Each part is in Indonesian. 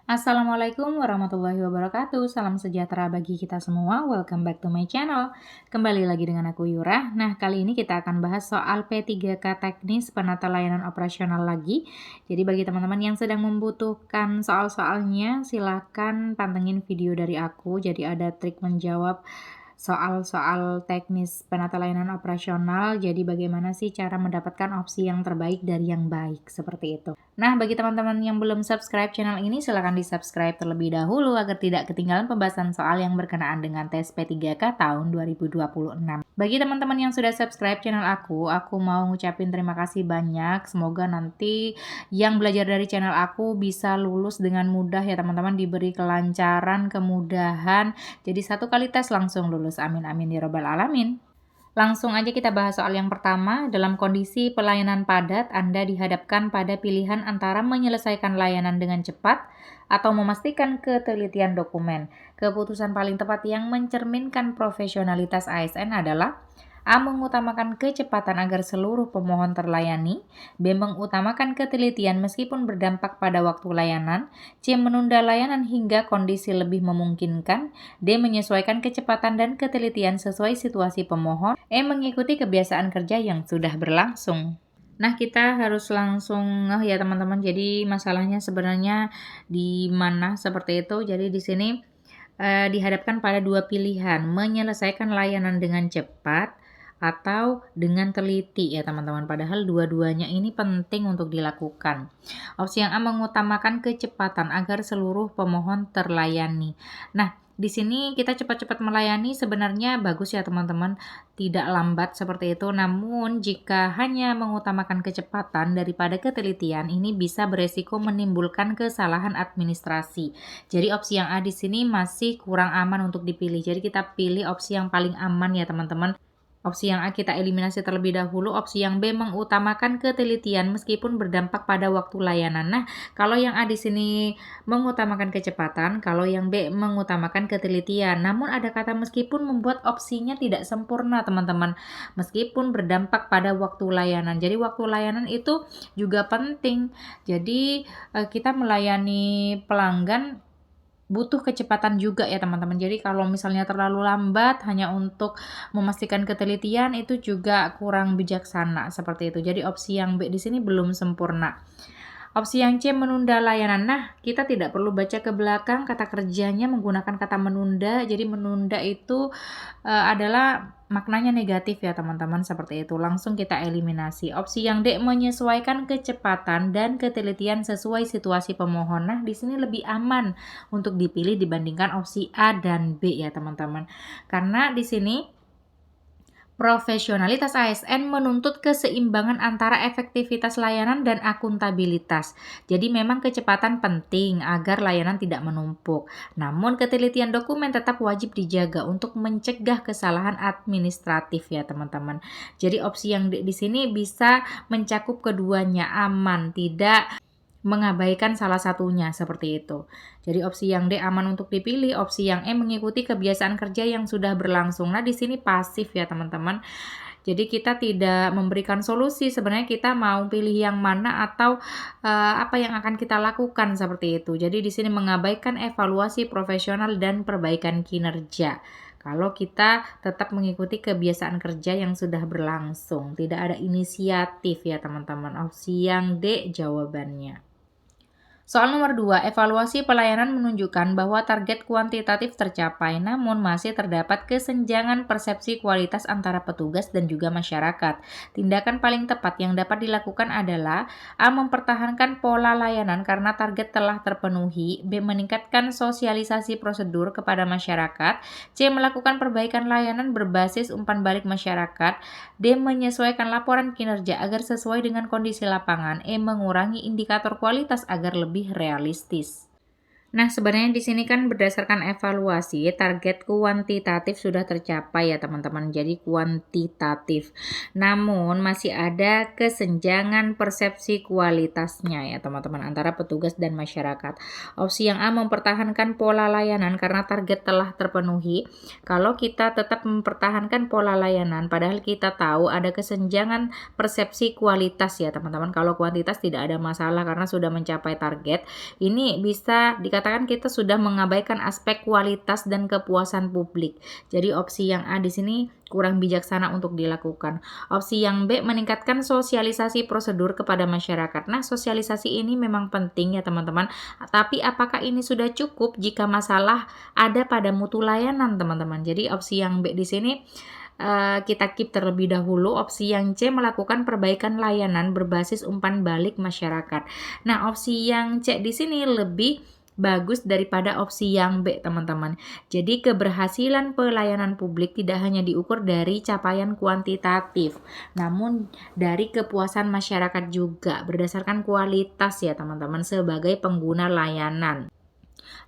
Assalamualaikum warahmatullahi wabarakatuh. Salam sejahtera bagi kita semua. Welcome back to my channel. Kembali lagi dengan aku Yura. Nah, kali ini kita akan bahas soal P3K teknis penata layanan operasional lagi. Jadi bagi teman-teman yang sedang membutuhkan soal-soalnya, silakan pantengin video dari aku. Jadi ada trik menjawab soal-soal teknis penata layanan operasional. Jadi bagaimana sih cara mendapatkan opsi yang terbaik dari yang baik, seperti itu. Nah, bagi teman-teman yang belum subscribe channel ini, silahkan di-subscribe terlebih dahulu agar tidak ketinggalan pembahasan soal yang berkenaan dengan tes P3K tahun 2026. Bagi teman-teman yang sudah subscribe channel aku mau ngucapin terima kasih banyak. Semoga nanti yang belajar dari channel aku bisa lulus dengan mudah ya teman-teman, diberi kelancaran, kemudahan. Jadi satu kali tes langsung lulus. Amin amin ya robbal alamin. Langsung aja kita bahas soal yang pertama. Dalam kondisi pelayanan padat, Anda dihadapkan pada pilihan antara menyelesaikan layanan dengan cepat atau memastikan ketelitian dokumen. Keputusan paling tepat yang mencerminkan profesionalitas ASN adalah A. Mengutamakan kecepatan agar seluruh pemohon terlayani. B. Mengutamakan ketelitian meskipun berdampak pada waktu layanan. C. Menunda layanan hingga kondisi lebih memungkinkan. D. Menyesuaikan kecepatan dan ketelitian sesuai situasi pemohon. E. Mengikuti kebiasaan kerja yang sudah berlangsung. Nah, kita harus langsung ya teman-teman. Jadi masalahnya sebenarnya di mana seperti itu. Jadi di sini dihadapkan pada dua pilihan, menyelesaikan layanan dengan cepat atau dengan teliti ya teman-teman. Padahal dua-duanya ini penting untuk dilakukan. Opsi yang A, mengutamakan kecepatan agar seluruh pemohon terlayani. Nah, di sini kita cepat-cepat melayani sebenarnya bagus ya teman-teman, tidak lambat seperti itu. Namun jika hanya mengutamakan kecepatan daripada ketelitian, ini bisa beresiko menimbulkan kesalahan administrasi. Jadi opsi yang A di sini masih kurang aman untuk dipilih. Jadi kita pilih opsi yang paling aman ya teman-teman. Opsi yang A kita eliminasi terlebih dahulu. Opsi yang B mengutamakan ketelitian meskipun berdampak pada waktu layanan. Nah, kalau yang A di sini mengutamakan kecepatan, kalau yang B mengutamakan ketelitian. Namun ada kata meskipun membuat opsinya tidak sempurna, teman-teman. Meskipun berdampak pada waktu layanan. Jadi waktu layanan itu juga penting. Jadi kita melayani pelanggan butuh kecepatan juga ya teman-teman. Jadi kalau misalnya terlalu lambat hanya untuk memastikan ketelitian itu juga kurang bijaksana seperti itu. Jadi opsi yang B di sini belum sempurna. Opsi yang C, menunda layanan. Nah, kita tidak perlu baca ke belakang kata kerjanya menggunakan kata menunda. Jadi menunda itu adalah maknanya negatif ya teman-teman, seperti itu. Langsung kita eliminasi. Opsi yang D, menyesuaikan kecepatan dan ketelitian sesuai situasi pemohon. Nah, di sini lebih aman untuk dipilih dibandingkan opsi A dan B ya teman-teman. Karena di sini profesionalitas ASN menuntut keseimbangan antara efektivitas layanan dan akuntabilitas. Jadi memang kecepatan penting agar layanan tidak menumpuk. Namun ketelitian dokumen tetap wajib dijaga untuk mencegah kesalahan administratif ya teman-teman. Jadi opsi yang di sini bisa mencakup keduanya, aman, tidak mengabaikan salah satunya seperti itu. Jadi opsi yang D aman untuk dipilih, opsi yang E mengikuti kebiasaan kerja yang sudah berlangsung. Nah, di sini pasif ya, teman-teman. Jadi kita tidak memberikan solusi, sebenarnya kita mau pilih yang mana atau apa yang akan kita lakukan seperti itu. Jadi di sini mengabaikan evaluasi profesional dan perbaikan kinerja. Kalau kita tetap mengikuti kebiasaan kerja yang sudah berlangsung, tidak ada inisiatif ya teman-teman. Opsi yang D jawabannya. Soal nomor 2, evaluasi pelayanan menunjukkan bahwa target kuantitatif tercapai, namun masih terdapat kesenjangan persepsi kualitas antara petugas dan juga masyarakat. Tindakan paling tepat yang dapat dilakukan adalah A. Mempertahankan pola layanan karena target telah terpenuhi. B. Meningkatkan sosialisasi prosedur kepada masyarakat. C. Melakukan perbaikan layanan berbasis umpan balik masyarakat. D. Menyesuaikan laporan kinerja agar sesuai dengan kondisi lapangan. E. Mengurangi indikator kualitas agar lebih realistis. Nah, sebenarnya di sini kan berdasarkan evaluasi, target kuantitatif sudah tercapai ya teman-teman, jadi kuantitatif. Namun, masih ada kesenjangan persepsi kualitasnya ya teman-teman, antara petugas dan masyarakat. Opsi yang A mempertahankan pola layanan karena target telah terpenuhi. Kalau kita tetap mempertahankan pola layanan, padahal kita tahu ada kesenjangan persepsi kualitas ya teman-teman. Kalau kuantitas tidak ada masalah karena sudah mencapai target, ini bisa dikatakan kita sudah mengabaikan aspek kualitas dan kepuasan publik. Jadi opsi yang A di sini kurang bijaksana untuk dilakukan. Opsi yang B meningkatkan sosialisasi prosedur kepada masyarakat. Nah, sosialisasi ini memang penting ya teman-teman. Tapi apakah ini sudah cukup jika masalah ada pada mutu layanan teman-teman? Jadi opsi yang B di sini kita keep terlebih dahulu. Opsi yang C melakukan perbaikan layanan berbasis umpan balik masyarakat. Nah, opsi yang C di sini lebih bagus daripada opsi yang B teman-teman. Jadi keberhasilan pelayanan publik tidak hanya diukur dari capaian kuantitatif, namun dari kepuasan masyarakat juga berdasarkan kualitas ya teman-teman sebagai pengguna layanan.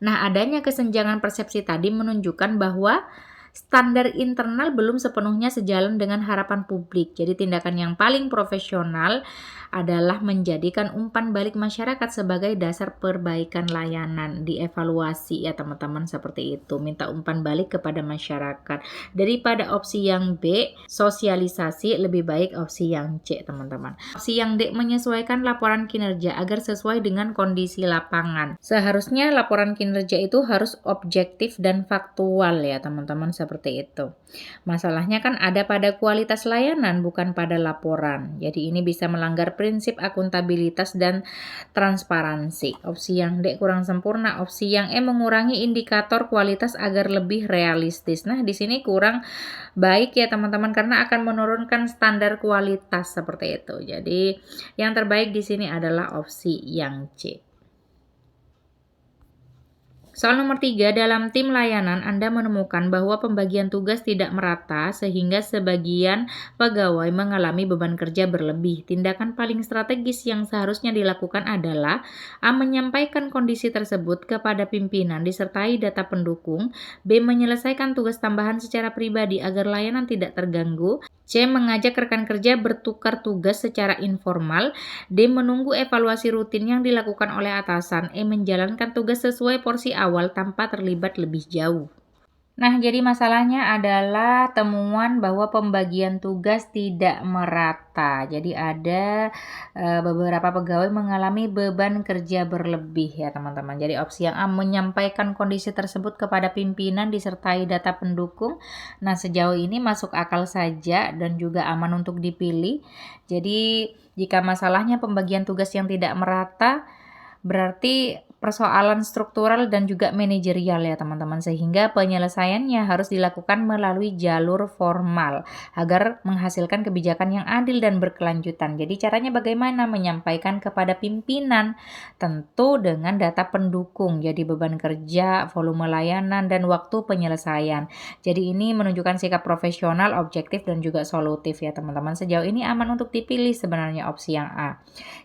Nah, adanya kesenjangan persepsi tadi menunjukkan bahwa standar internal belum sepenuhnya sejalan dengan harapan publik. Jadi tindakan yang paling profesional adalah menjadikan umpan balik masyarakat sebagai dasar perbaikan layanan, dievaluasi ya teman-teman, seperti itu. Minta umpan balik kepada masyarakat. Daripada opsi yang B, sosialisasi, lebih baik opsi yang C teman-teman. Opsi yang D, menyesuaikan laporan kinerja agar sesuai dengan kondisi lapangan. Seharusnya laporan kinerja itu harus objektif dan faktual ya teman-teman, seperti itu. Masalahnya kan ada pada kualitas layanan, bukan pada laporan. Jadi ini bisa melanggar prinsip akuntabilitas dan transparansi. Opsi yang D kurang sempurna. Opsi yang E mengurangi indikator kualitas agar lebih realistis. Nah, di sini kurang baik ya teman-teman, karena akan menurunkan standar kualitas seperti itu. Jadi yang terbaik di sini adalah opsi yang C. Soal nomor 3, dalam tim layanan Anda menemukan bahwa pembagian tugas tidak merata sehingga sebagian pegawai mengalami beban kerja berlebih. Tindakan paling strategis yang seharusnya dilakukan adalah A. Menyampaikan kondisi tersebut kepada pimpinan disertai data pendukung. B. Menyelesaikan tugas tambahan secara pribadi agar layanan tidak terganggu. C. Mengajak rekan kerja bertukar tugas secara informal. D. Menunggu evaluasi rutin yang dilakukan oleh atasan. E. Menjalankan tugas sesuai porsi awal tanpa terlibat lebih jauh. Nah, jadi masalahnya adalah temuan bahwa pembagian tugas tidak merata. Jadi ada beberapa pegawai mengalami beban kerja berlebih ya teman-teman. Jadi opsi yang A, menyampaikan kondisi tersebut kepada pimpinan disertai data pendukung. Nah, sejauh ini masuk akal saja dan juga aman untuk dipilih. Jadi jika masalahnya pembagian tugas yang tidak merata, berarti persoalan struktural dan juga manajerial ya teman-teman, sehingga penyelesaiannya harus dilakukan melalui jalur formal agar menghasilkan kebijakan yang adil dan berkelanjutan. Jadi caranya bagaimana? Menyampaikan kepada pimpinan, tentu dengan data pendukung, jadi beban kerja, volume layanan, dan waktu penyelesaian. Jadi ini menunjukkan sikap profesional, objektif, dan juga solutif ya teman-teman. Sejauh ini aman untuk dipilih sebenarnya opsi yang A.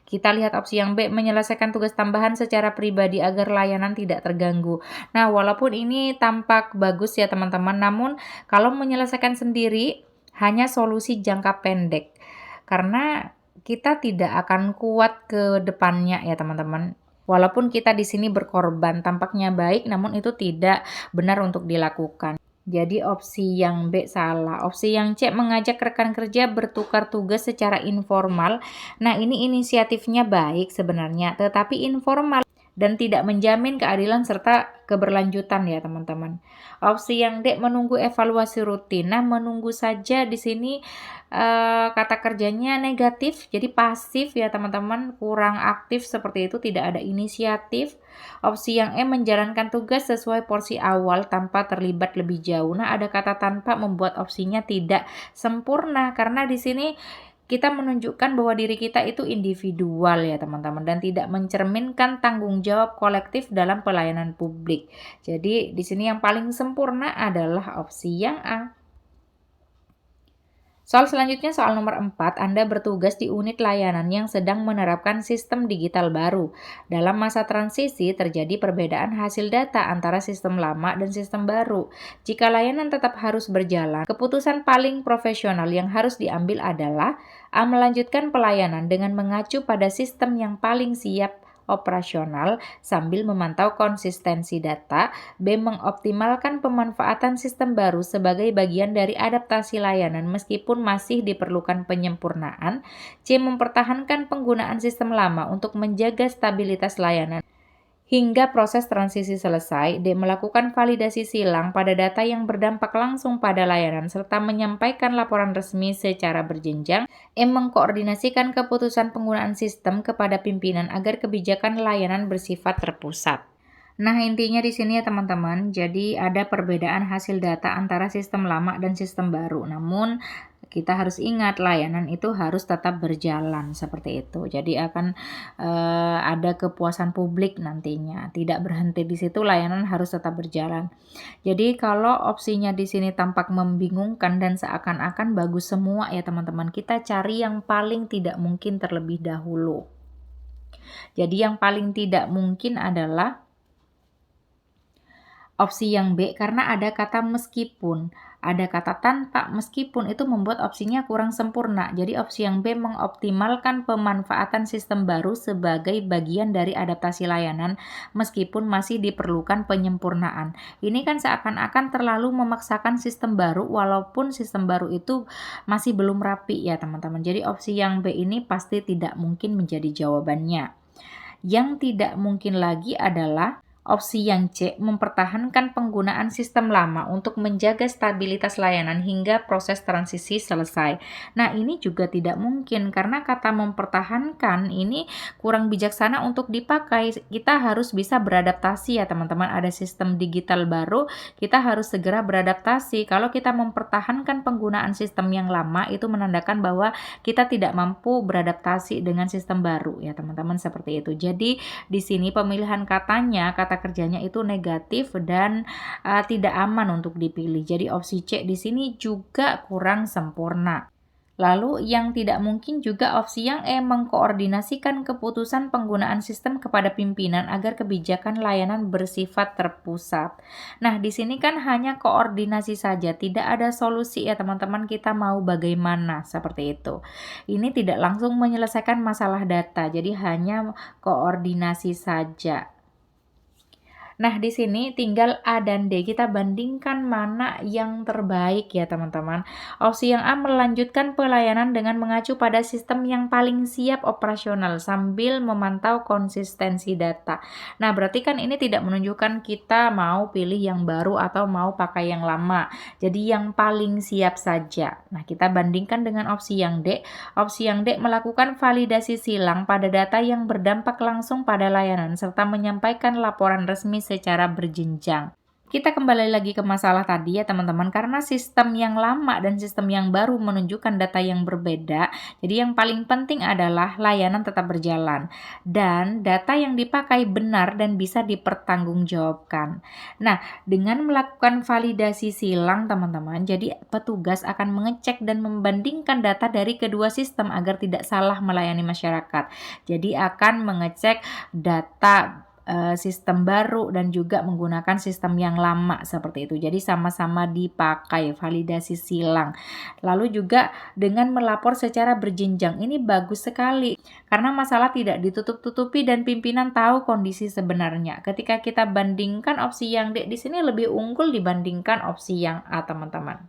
Kita lihat opsi yang B, menyelesaikan tugas tambahan secara pribadi agar layanan tidak terganggu. Nah, walaupun ini tampak bagus ya teman-teman, namun kalau menyelesaikan sendiri hanya solusi jangka pendek. Karena kita tidak akan kuat ke depannya ya teman-teman. Walaupun kita di sini berkorban, tampaknya baik, namun itu tidak benar untuk dilakukan. Jadi opsi yang B salah. Opsi yang C, mengajak rekan kerja bertukar tugas secara informal. Nah, ini inisiatifnya baik sebenarnya, tetapi informal dan tidak menjamin keadilan serta keberlanjutan ya teman-teman. Opsi yang D, menunggu evaluasi rutin. Nah, menunggu saja di sini kata kerjanya negatif, jadi pasif ya teman-teman, kurang aktif seperti itu, tidak ada inisiatif. Opsi yang E, menjalankan tugas sesuai porsi awal tanpa terlibat lebih jauh. Nah, ada kata tanpa membuat opsinya tidak sempurna, karena di sini kita menunjukkan bahwa diri kita itu individual ya teman-teman, dan tidak mencerminkan tanggung jawab kolektif dalam pelayanan publik. Jadi di sini yang paling sempurna adalah opsi yang A. Soal selanjutnya, soal nomor 4, Anda bertugas di unit layanan yang sedang menerapkan sistem digital baru. Dalam masa transisi, terjadi perbedaan hasil data antara sistem lama dan sistem baru. Jika layanan tetap harus berjalan, keputusan paling profesional yang harus diambil adalah A. Melanjutkan pelayanan dengan mengacu pada sistem yang paling siap operasional sambil memantau konsistensi data. B. Mengoptimalkan pemanfaatan sistem baru sebagai bagian dari adaptasi layanan meskipun masih diperlukan penyempurnaan. C. Mempertahankan penggunaan sistem lama untuk menjaga stabilitas layanan hingga proses transisi selesai. D. Melakukan validasi silang pada data yang berdampak langsung pada layanan serta menyampaikan laporan resmi secara berjenjang. E. Mengkoordinasikan keputusan penggunaan sistem kepada pimpinan agar kebijakan layanan bersifat terpusat. Nah, intinya di sini ya teman-teman, jadi ada perbedaan hasil data antara sistem lama dan sistem baru. Namun kita harus ingat layanan itu harus tetap berjalan seperti itu. Jadi akan ada kepuasan publik nantinya. Tidak berhenti di situ, layanan harus tetap berjalan. Jadi kalau opsinya di sini tampak membingungkan dan seakan-akan bagus semua ya teman-teman, kita cari yang paling tidak mungkin terlebih dahulu. Jadi yang paling tidak mungkin adalah opsi yang B, karena ada kata meskipun, ada kata tanpa, meskipun itu membuat opsinya kurang sempurna. Jadi opsi yang B, mengoptimalkan pemanfaatan sistem baru sebagai bagian dari adaptasi layanan meskipun masih diperlukan penyempurnaan. Ini kan seakan-akan terlalu memaksakan sistem baru walaupun sistem baru itu masih belum rapi ya teman-teman. Jadi opsi yang B ini pasti tidak mungkin menjadi jawabannya. Yang tidak mungkin lagi adalah opsi yang C, mempertahankan penggunaan sistem lama untuk menjaga stabilitas layanan hingga proses transisi selesai. Nah, ini juga tidak mungkin karena kata mempertahankan ini kurang bijaksana untuk dipakai. Kita harus bisa beradaptasi ya teman-teman. Ada sistem digital baru, kita harus segera beradaptasi. Kalau kita mempertahankan penggunaan sistem yang lama, itu menandakan bahwa kita tidak mampu beradaptasi dengan sistem baru ya teman-teman, seperti itu. Jadi di sini pemilihan kata kerjanya itu negatif dan tidak aman untuk dipilih. Jadi opsi C di sini juga kurang sempurna. Lalu yang tidak mungkin juga opsi yang E, mengkoordinasikan keputusan penggunaan sistem kepada pimpinan agar kebijakan layanan bersifat terpusat. Nah, di sini kan hanya koordinasi saja, tidak ada solusi ya teman-teman, kita mau bagaimana seperti itu. Ini tidak langsung menyelesaikan masalah data, jadi hanya koordinasi saja. Nah, di sini tinggal A dan D. Kita bandingkan mana yang terbaik ya, teman-teman. Opsi yang A, melanjutkan pelayanan dengan mengacu pada sistem yang paling siap operasional sambil memantau konsistensi data. Nah, berarti kan ini tidak menunjukkan kita mau pilih yang baru atau mau pakai yang lama. Jadi yang paling siap saja. Nah, kita bandingkan dengan opsi yang D. Opsi yang D, melakukan validasi silang pada data yang berdampak langsung pada layanan serta menyampaikan laporan resmi secara berjenjang. Kita kembali lagi ke masalah tadi ya teman-teman, karena sistem yang lama dan sistem yang baru menunjukkan data yang berbeda. Jadi yang paling penting adalah layanan tetap berjalan dan data yang dipakai benar dan bisa dipertanggungjawabkan. Nah, dengan melakukan validasi silang teman-teman, jadi petugas akan mengecek dan membandingkan data dari kedua sistem agar tidak salah melayani masyarakat. Jadi akan mengecek data sistem baru dan juga menggunakan sistem yang lama seperti itu. Jadi sama-sama dipakai, validasi silang. Lalu juga dengan melapor secara berjenjang. Ini bagus sekali karena masalah tidak ditutup-tutupi dan pimpinan tahu kondisi sebenarnya. Ketika kita bandingkan opsi yang D di sini lebih unggul dibandingkan opsi yang A, teman-teman.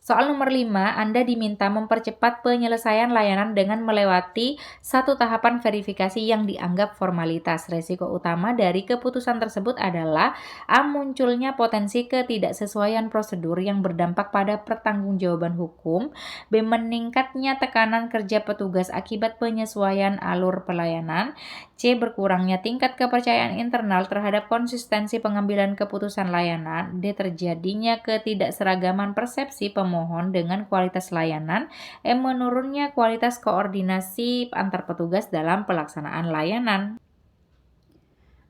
Soal nomor 5, Anda diminta mempercepat penyelesaian layanan dengan melewati satu tahapan verifikasi yang dianggap formalitas. Resiko utama dari keputusan tersebut adalah A. Munculnya potensi ketidaksesuaian prosedur yang berdampak pada pertanggungjawaban hukum. B. Meningkatnya tekanan kerja petugas akibat penyesuaian alur pelayanan. C. Berkurangnya tingkat kepercayaan internal terhadap konsistensi pengambilan keputusan layanan. D. Terjadinya ketidakseragaman persepsi pemohon dengan kualitas layanan. E. Menurunnya kualitas koordinasi antar petugas dalam pelaksanaan layanan.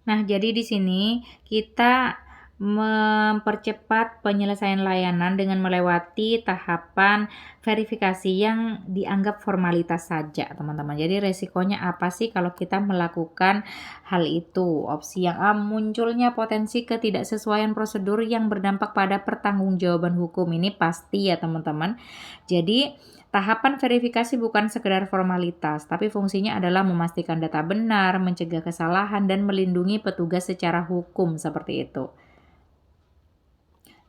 Nah, jadi di sini kita mempercepat penyelesaian layanan dengan melewati tahapan verifikasi yang dianggap formalitas saja, teman-teman. Jadi resikonya apa sih kalau kita melakukan hal itu? Opsi yang A, munculnya potensi ketidaksesuaian prosedur yang berdampak pada pertanggungjawaban hukum. Ini pasti ya, teman-teman. Jadi tahapan verifikasi bukan sekedar formalitas, tapi fungsinya adalah memastikan data benar, mencegah kesalahan, dan melindungi petugas secara hukum seperti itu.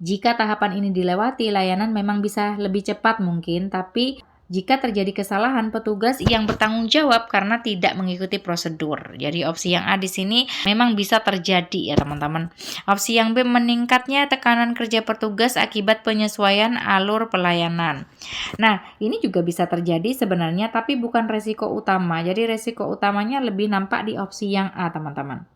Jika tahapan ini dilewati, layanan memang bisa lebih cepat mungkin, tapi jika terjadi kesalahan, petugas yang bertanggung jawab karena tidak mengikuti prosedur. Jadi opsi yang A di sini memang bisa terjadi ya, teman-teman. Opsi yang B, meningkatnya tekanan kerja petugas akibat penyesuaian alur pelayanan. Nah, ini juga bisa terjadi sebenarnya, tapi bukan resiko utama. Jadi resiko utamanya lebih nampak di opsi yang A, teman-teman.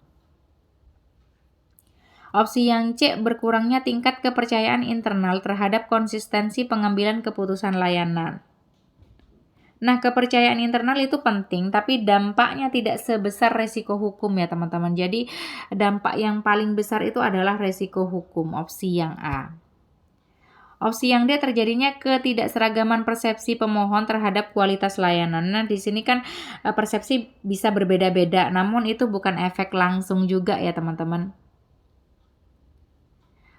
Opsi yang C, berkurangnya tingkat kepercayaan internal terhadap konsistensi pengambilan keputusan layanan. Nah, kepercayaan internal itu penting, tapi dampaknya tidak sebesar resiko hukum ya, teman-teman. Jadi, dampak yang paling besar itu adalah resiko hukum, opsi yang A. Opsi yang D, terjadinya ketidakseragaman persepsi pemohon terhadap kualitas layanan. Nah, di sini kan persepsi bisa berbeda-beda, namun itu bukan efek langsung juga ya, teman-teman.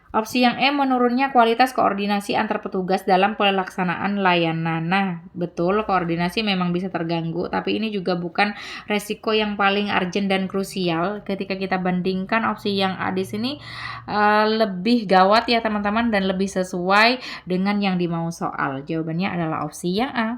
Opsi yang E, menurunnya kualitas koordinasi antar petugas dalam pelaksanaan layanan. Nah, betul, koordinasi memang bisa terganggu, tapi ini juga bukan resiko yang paling urgent dan krusial. Ketika kita bandingkan opsi yang A di sini lebih gawat ya, teman-teman, dan lebih sesuai dengan yang dimau soal. Jawabannya adalah opsi yang A.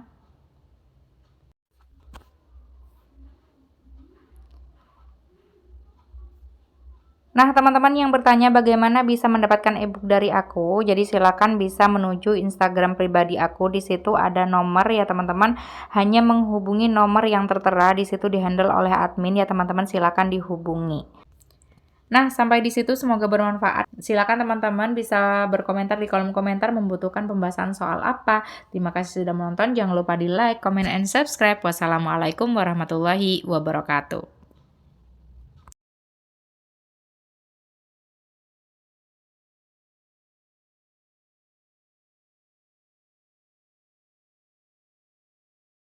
Nah, teman-teman yang bertanya bagaimana bisa mendapatkan ebook dari aku, jadi silakan bisa menuju Instagram pribadi aku. Di situ ada nomor ya, teman-teman. Hanya menghubungi nomor yang tertera di situ, dihandle oleh admin ya, teman-teman. Silakan dihubungi. Nah, sampai di situ semoga bermanfaat. Silakan teman-teman bisa berkomentar di kolom komentar membutuhkan pembahasan soal apa. Terima kasih sudah menonton. Jangan lupa di like, comment, and subscribe. Wassalamualaikum warahmatullahi wabarakatuh.